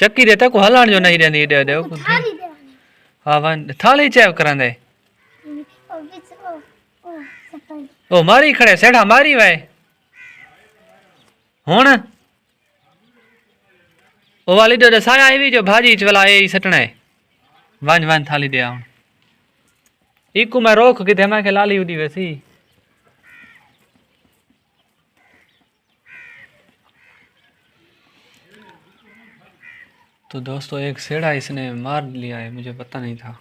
चक्की देता को हलाण जो नहीं रहंदी दे दे थाली दे हां वन थाली चेक करांदे ओ बिच ओ सफाई ओ मारी खड़े सेड़ा मारी वे हुन ओ वाली दे साया आई जो भाजी चला ए सटना है वन वन थाली दे आउं इकू मैं रोक के मैं के लाली उदी वैसी तो दोस्तों एक सेड़ा इसने मार लिया है मुझे पता नहीं था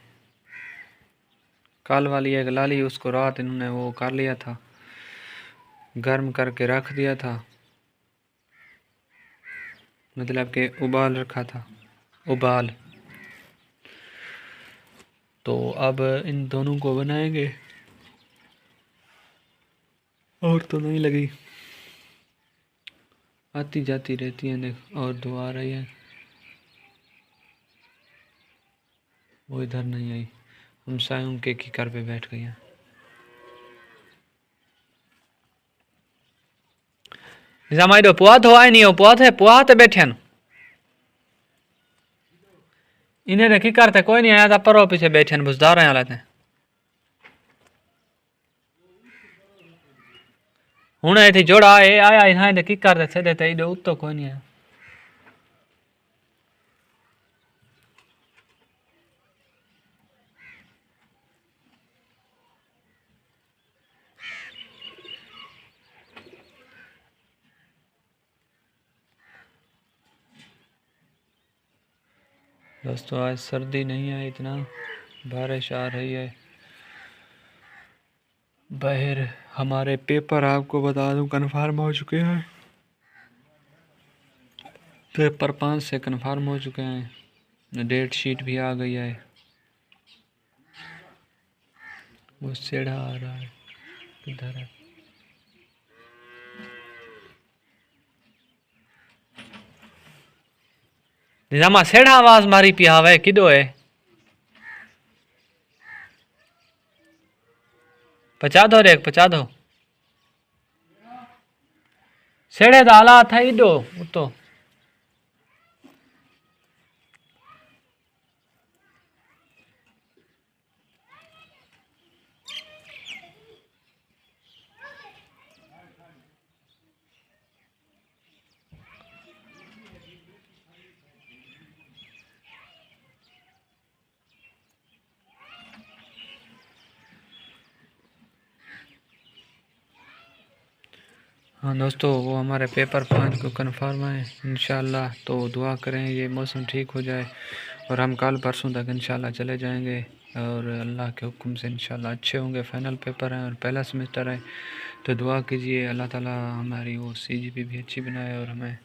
कल वाली एक लाली उसको रात इन्होंने वो कर लिया था गर्म करके रख दिया था मतलब कि उबाल रखा था उबाल तो अब इन दोनों को बनाएंगे और तो नहीं लगी आती जाती रहती है देख और दो आ रही है वो इधर नहीं आई हम सायों के किकर पे बैठ गए हैं निजामाई दो पुआ तो आए नहीं हो पुआ थे बैठे न इन्हें रखी करते कोई नहीं आया था परो पीछे बैठे न बुझदार हैं हालत हैं हुण थी जोड़ा ए आया इन्हें रखी करते से देते इधर उत्तो कोई नहीं आया दोस्तों आज सर्दी नहीं है इतना बारिश आ रही है बाहर हमारे पेपर आपको बता दूं कन्फर्म हो चुके हैं पेपर 5 से कन्फर्म हो चुके हैं डेट शीट भी आ गई है वो सेड़ा आ रहा है किधर है निजामा सेड़ा आवाज मारी पिया हवे किदो है पचा दो रे पचा दो सेड़े दा आला था इडो उतो हाँ दोस्तों वो हमारे पेपर 5 को कन्फर्म है इंशाल्लाह तो दुआ करें ये मौसम ठीक हो जाए और हम कल परसों तक इंशाल्लाह चले जाएंगे और अल्लाह के हुक्म से इंशाल्लाह अच्छे होंगे फाइनल पेपर हैं और पहला सेमेस्टर है तो दुआ कीजिए अल्लाह ताला हमारी वो CGP भी अच्छी बनाए और हमें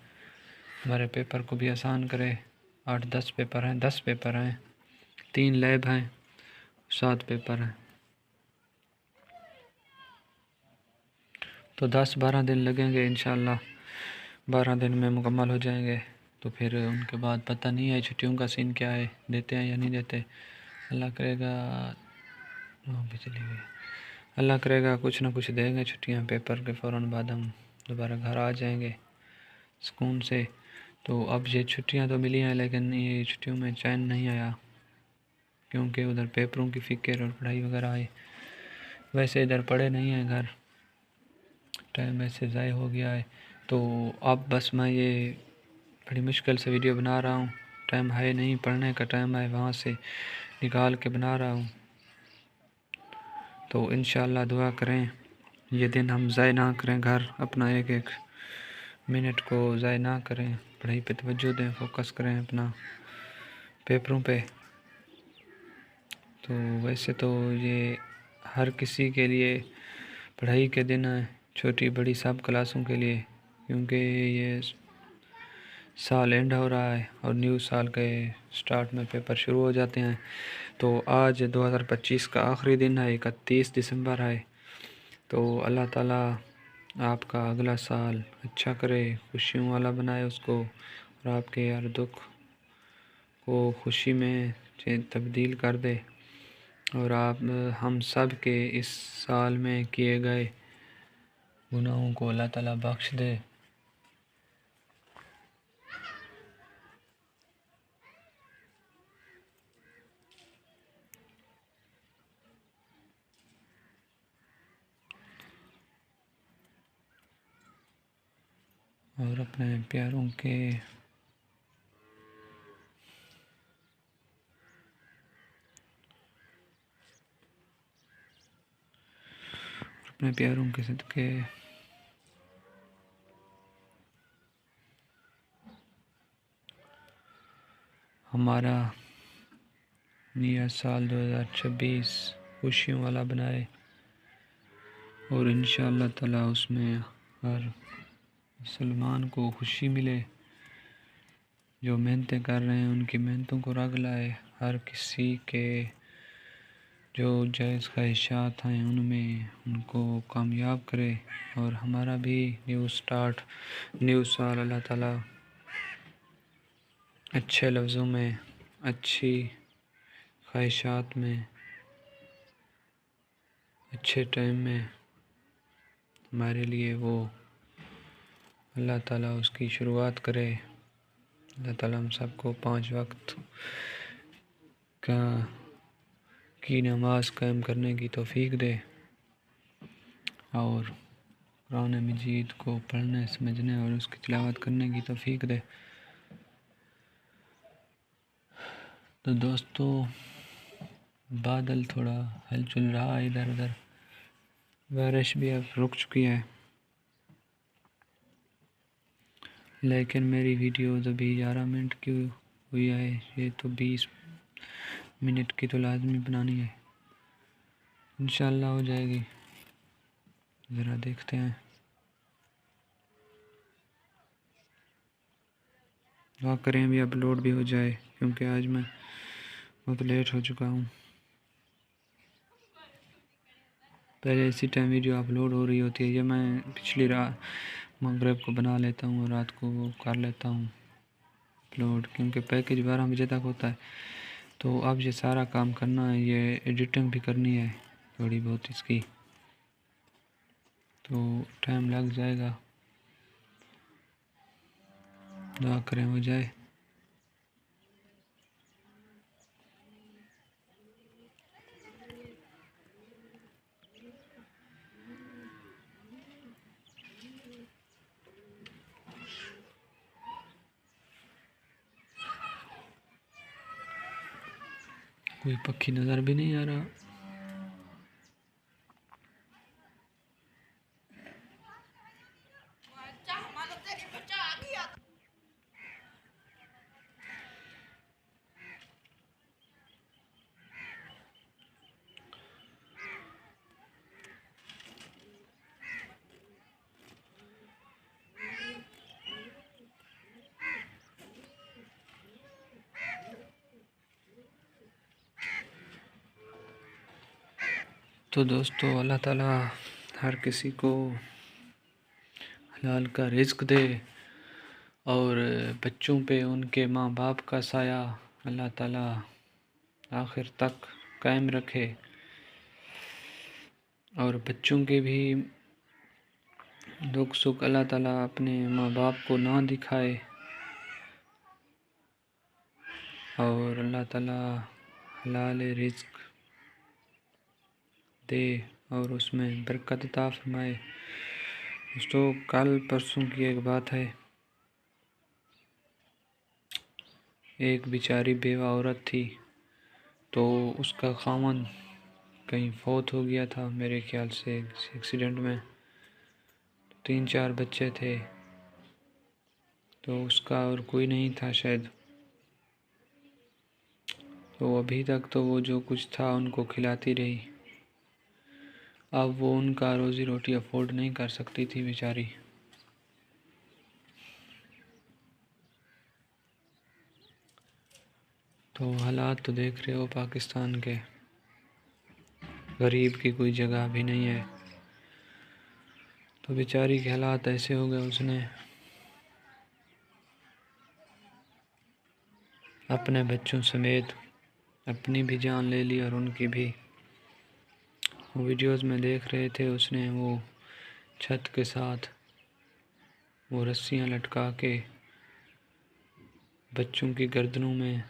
हमारे पेपर को भी आसान करे 8-10 पेपर हैं 10 पेपर हैं 3 लैब हैं 7 पेपर हैं तो 10-12 दिन लगेंगे इंशाल्लाह 12 दिन में मुकम्मल हो जाएंगे तो फिर उनके बाद पता नहीं है छुट्टियों का सीन क्या है देते हैं या नहीं देते अल्लाह करेगा भी चली गई अल्लाह करेगा कुछ ना कुछ देंगे छुट्टियां पेपर के फ़ौरन बाद हम दोबारा घर आ जाएंगे सुकून से तो अब ये छुट्टियां तो मिली हैं लेकिन ये छुट्टियों में चैन नहीं आया क्योंकि उधर पेपरों की फ़िक्र और पढ़ाई वगैरह आई वैसे इधर पढ़े नहीं हैं घर टाइम ऐसे ज़ाय हो गया है तो अब बस मैं ये बड़ी मुश्किल से वीडियो बना रहा हूँ टाइम है नहीं पढ़ने का टाइम है वहाँ से निकाल के बना रहा हूँ तो इंशाल्लाह दुआ करें ये दिन हम ज़ाय ना करें घर अपना एक एक मिनट को ज़ाय ना करें पढ़ाई पे तवज्जो दें फोकस करें अपना पेपरों पे तो वैसे तो ये हर किसी के लिए पढ़ाई के दिन है छोटी बड़ी सब क्लासों के लिए क्योंकि ये साल एंड हो रहा है और न्यू साल के स्टार्ट में पेपर शुरू हो जाते हैं तो आज 2025 का आखिरी दिन है 31 दिसंबर है तो अल्लाह ताला आपका अगला साल अच्छा करे खुशियों वाला बनाए उसको और आपके हर दुख को खुशी में तब्दील कर दे और आप हम सब के इस साल में किए गए गुनाहों को अल्लाह ताला बख्श दे और अपने प्यारों के सदके हमारा नया साल 2026 खुशियों वाला बनाए और इंशाअल्लाह ताला उसमें हर मुसलमान को खुशी मिले। जो मेहनतें कर रहे हैं उनकी मेहनतों को रंग लाए। हर किसी के जो जायज़ ख्वाहिशात हैं उनमें उनको कामयाब करे। और हमारा भी न्यू साल अल्लाह ताला अच्छे लफ्ज़ों में, अच्छी ख्वाहिशात में, अच्छे टाइम में हमारे लिए वो अल्लाह ताला उसकी शुरुआत करे। अल्लाह ताला हम सबको 5 वक्त की नमाज कायम करने की तौफीक दे और कुरान मजीद को पढ़ने, समझने और उसकी तिलावत करने की तौफीक दे। तो दोस्तों, बादल थोड़ा हलचल रहा है इधर उधर, बारिश भी अब रुक चुकी है, लेकिन मेरी वीडियो अभी 11 मिनट की हुई है। ये तो 20 मिनट की तो लाजमी बनानी है, इंशाल्लाह हो जाएगी। ज़रा देखते हैं, दुआ करें अभी अपलोड भी हो जाए, क्योंकि आज मैं बहुत लेट हो चुका हूँ। पहले इसी टाइम वीडियो अपलोड हो रही होती है। ये मैं पिछली रात मगरिब को बना लेता हूँ और रात को वो कर लेता हूँ अपलोड, क्योंकि पैकेज 12 बजे तक होता है। तो अब ये सारा काम करना है, ये एडिटिंग भी करनी है थोड़ी बहुत इसकी, तो टाइम लग जाएगा। दुआ करें हो जाए। कोई पक्षी नज़र भी नहीं आ रहा। तो दोस्तों, अल्लाह ताला हर किसी को हलाल का रिज़्क दे और बच्चों पे उनके माँ बाप का साया अल्लाह ताला आखिर तक कायम रखे और बच्चों के भी दुख सुख अल्लाह ताला अपने माँ बाप को ना दिखाए और अल्लाह ताला हलाल रिज़्क दे और उसमें बरकत अता फरमाए। दोस्तों, कल परसों की एक बात है, एक बेचारी बेवा औरत थी, तो उसका खामन कहीं फौत हो गया था मेरे ख्याल से एक्सीडेंट में। 3-4 बच्चे थे, तो उसका और कोई नहीं था शायद। तो अभी तक तो वो जो कुछ था उनको खिलाती रही। अब वो उनका रोज़ी रोटी अफोर्ड नहीं कर सकती थी बेचारी। तो हालात तो देख रहे हो पाकिस्तान के, गरीब की कोई जगह भी नहीं है। तो बेचारी के हालात ऐसे हो गए, उसने अपने बच्चों समेत अपनी भी जान ले ली और उनकी भी। वो वीडियोस में देख रहे थे, उसने वो छत के साथ वो रस्सियां लटका के बच्चों की गर्दनों में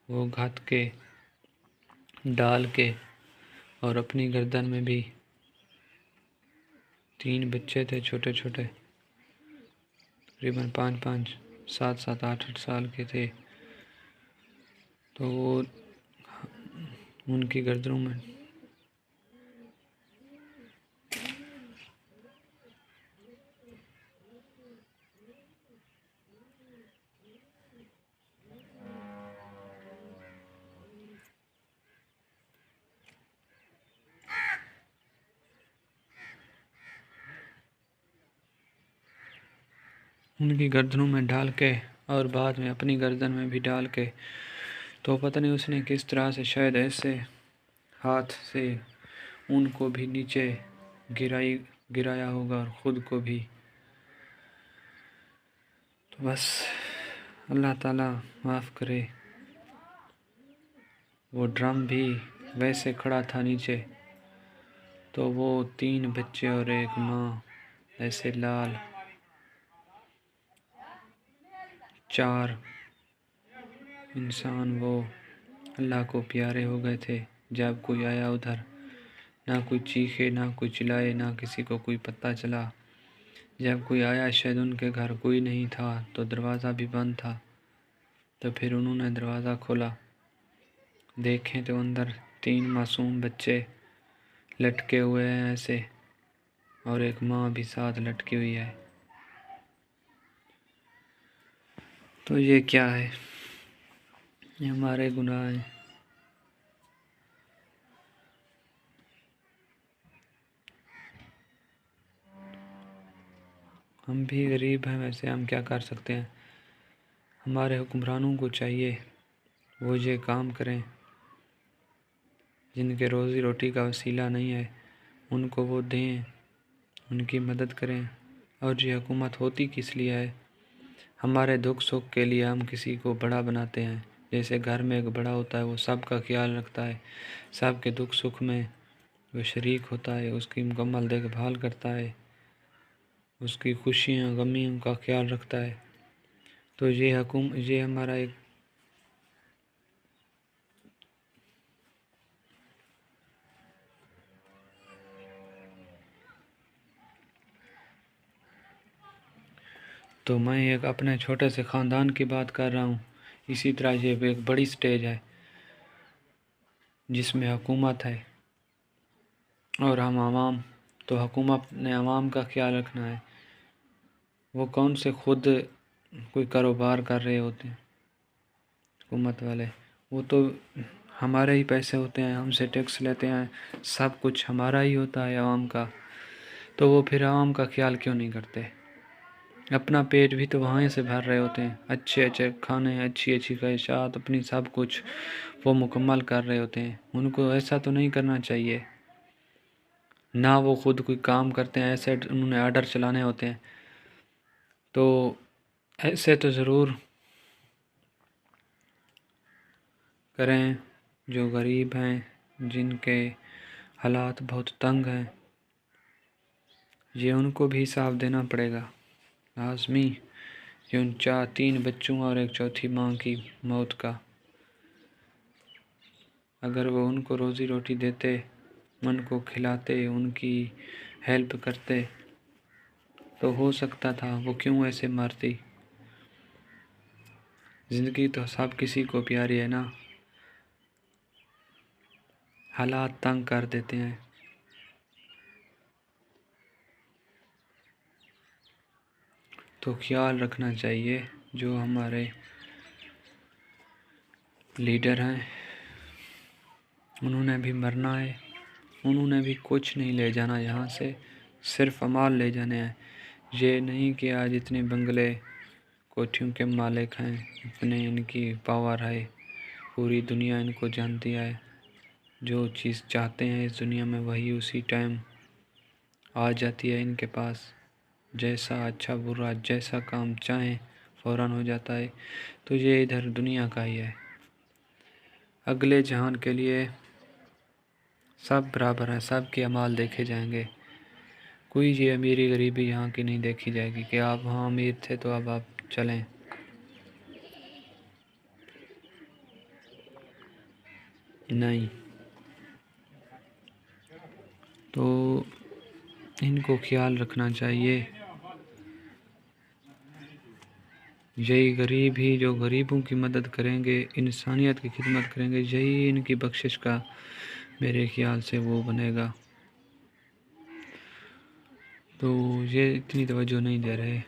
वो घात के डाल के और अपनी गर्दन में भी 3 बच्चे थे छोटे छोटे, तकरीबन 5-5, 7-7, 8-8 साल के थे। तो वो उनकी गर्दनों में उनकी गर्दनों में डाल के और बाद में अपनी गर्दन में भी डाल के, तो पता नहीं उसने किस तरह से शायद ऐसे हाथ से उनको भी नीचे गिराया होगा और ख़ुद को भी। तो बस अल्लाह ताला माफ़ करे। वो ड्रम भी वैसे खड़ा था नीचे, तो वो 3 बच्चे और एक माँ ऐसे लाल 4 इंसान वो अल्लाह को प्यारे हो गए थे। जब कोई आया उधर, ना कोई चीखे, ना कोई चिल्लाए, ना किसी को कोई पता चला। जब कोई आया, शायद उनके घर कोई नहीं था, तो दरवाज़ा भी बंद था। तो फिर उन्होंने दरवाज़ा खोला, देखें तो अंदर 3 मासूम बच्चे लटके हुए हैं ऐसे, और एक माँ भी साथ लटकी हुई है। तो ये क्या है? ये हमारे गुनाह हैं। हम भी गरीब हैं, वैसे हम क्या कर सकते हैं। हमारे हुक्मरानों को चाहिए वो ये काम करें, जिनके रोज़ी रोटी का वसीला नहीं है उनको वो दें, उनकी मदद करें। और ये हुकूमत होती किस लिए है? हमारे दुख सुख के लिए हम किसी को बड़ा बनाते हैं। जैसे घर में एक बड़ा होता है, वो सब का ख्याल रखता है, सब के दुख सुख में वो शरीक होता है, उसकी मुकम्मल देखभाल करता है, उसकी खुशियाँ गमियों का ख्याल रखता है। तो ये हमारा एक तो मैं एक अपने छोटे से ख़ानदान की बात कर रहा हूँ। इसी तरह ये एक बड़ी स्टेज है जिसमें हुकूमत है और हम आवाम। तो हुकूमत ने आवाम का ख्याल रखना है। वो कौन से खुद कोई कारोबार कर रहे होते हैं हुकूमत वाले, वो तो हमारे ही पैसे होते हैं, हमसे टैक्स लेते हैं, सब कुछ हमारा ही होता है आवाम का। तो वो फिर आवाम का ख्याल क्यों नहीं करते? अपना पेट भी तो वहाँ से भर रहे होते हैं, अच्छे अच्छे खाने, अच्छी अच्छी ख्वाहिशात, अपनी सब कुछ वो मुकम्मल कर रहे होते हैं। उनको ऐसा तो नहीं करना चाहिए ना। वो खुद कोई काम करते हैं, ऐसे उन्होंने आर्डर चलाने होते हैं। तो ऐसे तो ज़रूर करें। जो गरीब हैं, जिनके हालात बहुत तंग हैं, ये उनको भी हिसाब देना पड़ेगा लाजमी। ये उन 3 बच्चों और एक चौथी माँ की मौत का, अगर वो उनको रोज़ी रोटी देते, उनको खिलाते, उनकी हेल्प करते, तो हो सकता था वो क्यों ऐसे मरती। ज़िंदगी तो सब किसी को प्यारी है ना। हालात तंग कर देते हैं। तो ख्याल रखना चाहिए जो हमारे लीडर हैं, उन्होंने भी मरना है। उन्होंने भी कुछ नहीं ले जाना यहाँ से, सिर्फ अमाल ले जाने हैं। ये नहीं कि आज इतने बंगले कोठियों के मालिक हैं, इतने इनकी पावर है, पूरी दुनिया इनको जानती है। जो चीज़ चाहते हैं इस दुनिया में वही उसी टाइम आ जाती है इनके पास। जैसा अच्छा बुरा जैसा काम चाहें फ़ौरन हो जाता है। तो ये इधर दुनिया का ही है। अगले जहान के लिए सब बराबर हैं, सब के अमाल देखे जाएंगे। कोई ये अमीरी गरीबी यहाँ की नहीं देखी जाएगी कि आप वहाँ अमीर थे तो अब आप चलें। नहीं। तो इनको ख्याल रखना चाहिए। यही गरीब ही जो गरीबों की मदद करेंगे, इंसानियत की खिदमत करेंगे, यही इनकी बख्शिश का मेरे ख्याल से वो बनेगा। तो ये इतनी तवज्जो नहीं दे रहे।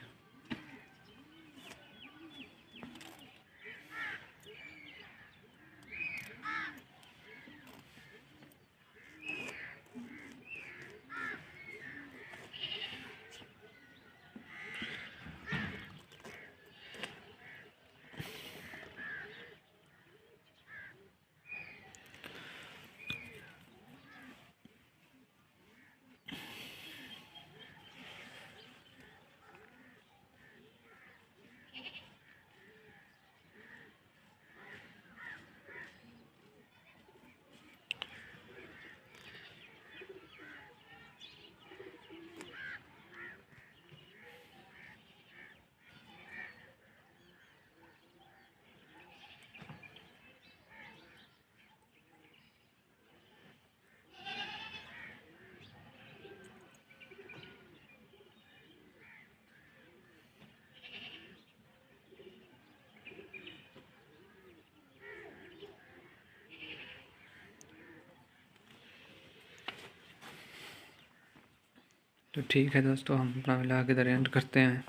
तो ठीक है दोस्तों, हम अपना व्लॉग इधर एंड करते हैं।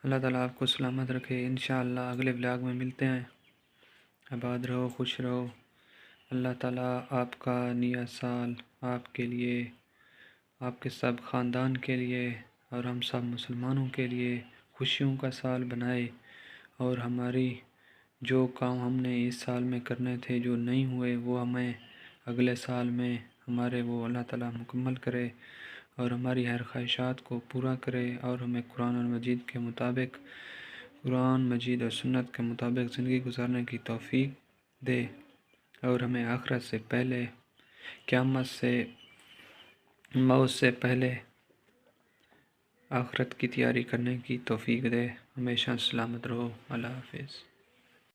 अल्लाह ताला आपको सलामत रखे। इंशाअल्लाह अगले व्लॉग में मिलते हैं। आबाद रहो, खुश रहो। अल्लाह ताला आपका नया साल आपके लिए, आपके सब ख़ानदान के लिए और हम सब मुसलमानों के लिए खुशियों का साल बनाए। और हमारी जो काम हमने इस साल में करने थे, जो नहीं हुए, वो हमें अगले साल में हमारे वो अल्लाह ताला मुकम्मल करे और हमारी हर ख्वाहिशात को पूरा करे और हमें कुरान और मजीद के मुताबिक, कुरान मजीद और सुन्नत के मुताबिक ज़िंदगी गुजारने की तौफ़ीक दे और हमें आखिरत से पहले, क़यामत से, मौत से पहले आखिरत की तैयारी करने की तौफ़ीक दे। हमेशा सलामत रहो। अल्लाह हाफ़िज़।